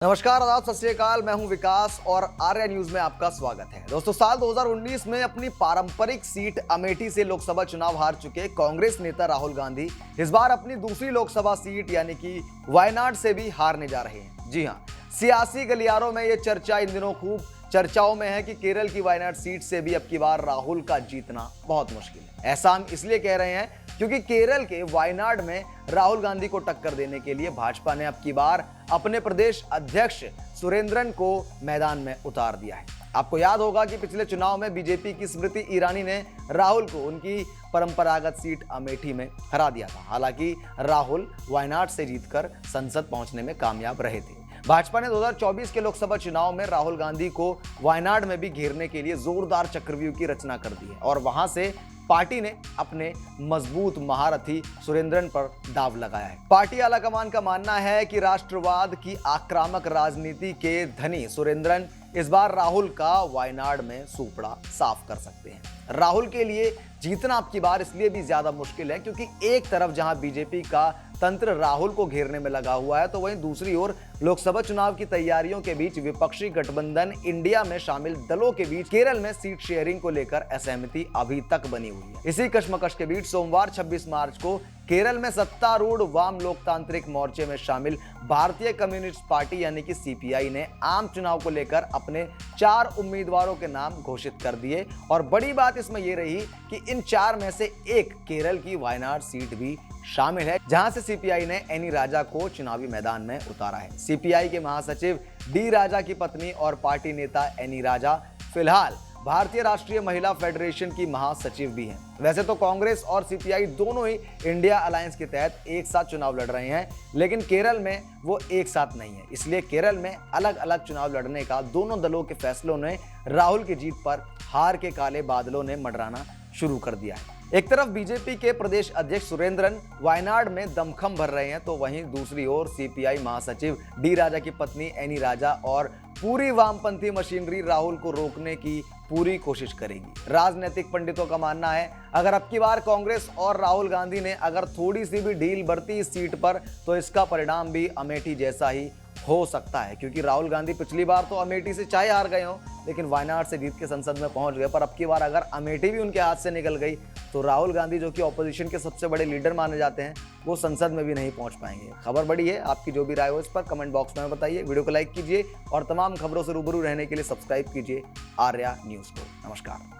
नमस्कार, आदाब, सत श्री अकाल। मैं हूं विकास और आर्या न्यूज में आपका स्वागत है। दोस्तों, साल 2019 में अपनी पारंपरिक सीट अमेठी से लोकसभा चुनाव हार चुके कांग्रेस नेता राहुल गांधी इस बार अपनी दूसरी लोकसभा सीट यानी कि वायनाड से भी हारने जा रहे हैं। जी हां, सियासी गलियारों में यह चर्चा इन दिनों खूब चर्चाओं में है कि केरल की वायनाड सीट से भी अब की बार राहुल का जीतना बहुत मुश्किल है। ऐसा हम इसलिए कह रहे हैं क्योंकि केरल के वायनाड में राहुल गांधी को टक्कर देने के लिए भाजपा ने अब की बार अपने प्रदेश अध्यक्ष सुरेंद्रन को मैदान में उतार दिया है। आपको याद होगा कि पिछले चुनाव में बीजेपी की स्मृति ईरानी ने राहुल को उनकी परंपरागत सीट अमेठी में हरा दिया था। हालांकि राहुल वायनाड से जीतकर संसद पहुंचने में कामयाब रहे थे। भाजपा ने 2024 के लोकसभा चुनाव में राहुल गांधी को वायनाड में भी घेरने के लिए जोरदार चक्रव्यूह की रचना कर दी है और वहां से पार्टी ने अपने मजबूत महारथी सुरेंद्रन पर दाव लगाया है। पार्टी आलाकमान का मानना है कि राष्ट्रवाद की आक्रामक राजनीति के धनी सुरेंद्रन इस बार राहुल का वायनाड में सूपड़ा साफ कर सकते हैं। राहुल के लिए जीतना अब की बार इसलिए भी ज्यादा मुश्किल है क्योंकि एक तरफ जहां बीजेपी का तंत्र राहुल को घेरने में लगा हुआ है, तो वहीं दूसरी ओर लोकसभा चुनाव की तैयारियों के बीच विपक्षी गठबंधन इंडिया में शामिल दलों के बीच केरल में सीट शेयरिंग को लेकर असहमति अभी तक बनी हुई है। इसी कश्मकश के बीच सोमवार 26 मार्च को केरल में सत्तारूढ़ वाम लोकतांत्रिक मोर्चे में शामिल भारतीय कम्युनिस्ट पार्टी यानी कि सीपीआई ने आम चुनाव को लेकर अपने 4 उम्मीदवारों के नाम घोषित कर दिए और बड़ी बात इसमें यह रही कि इन 4 में से एक केरल की वायनाड सीट भी शामिल है, जहां से सीपीआई ने एनी राजा को चुनावी मैदान में उतारा है। सीपीआई के महासचिव डी राजा की पत्नी और पार्टी नेता एनी राजा फिलहाल भारतीय राष्ट्रीय महिला फेडरेशन की महासचिव भी हैं। वैसे तो कांग्रेस और सीपीआई दोनों ही इंडिया अलायंस के तहत एक साथ चुनाव लड़ रहे हैं, लेकिन केरल में वो एक साथ नहीं है। इसलिए केरल में अलग अलग चुनाव लड़ने का दोनों दलों के फैसलों ने राहुल की जीत पर हार के काले बादलों ने मंडराना शुरू कर दिया है। एक तरफ बीजेपी के प्रदेश अध्यक्ष सुरेंद्रन वायनाड में दमखम भर रहे हैं, तो वहीं दूसरी ओर सीपीआई महासचिव डी राजा की पत्नी एनी राजा और पूरी वामपंथी मशीनरी राहुल को रोकने की पूरी कोशिश करेगी। राजनीतिक पंडितों का मानना है अगर अब की बार कांग्रेस और राहुल गांधी ने अगर थोड़ी सी भी ढील बरती इस सीट पर, तो इसका परिणाम भी अमेठी जैसा ही हो सकता है, क्योंकि राहुल गांधी पिछली बार तो अमेठी से चाहे हार गए हो लेकिन वायनाड से जीत के संसद में पहुंच गए, पर अब की बार अगर अमेठी भी उनके हाथ से निकल गई तो राहुल गांधी जो कि ऑपोजिशन के सबसे बड़े लीडर माने जाते हैं, वो संसद में भी नहीं पहुंच पाएंगे। खबर बड़ी है, आपकी जो भी राय हो इस पर कमेंट बॉक्स में बताइए। वीडियो को लाइक कीजिए और तमाम खबरों से रूबरू रहने के लिए सब्सक्राइब कीजिए आर्या न्यूज को। नमस्कार।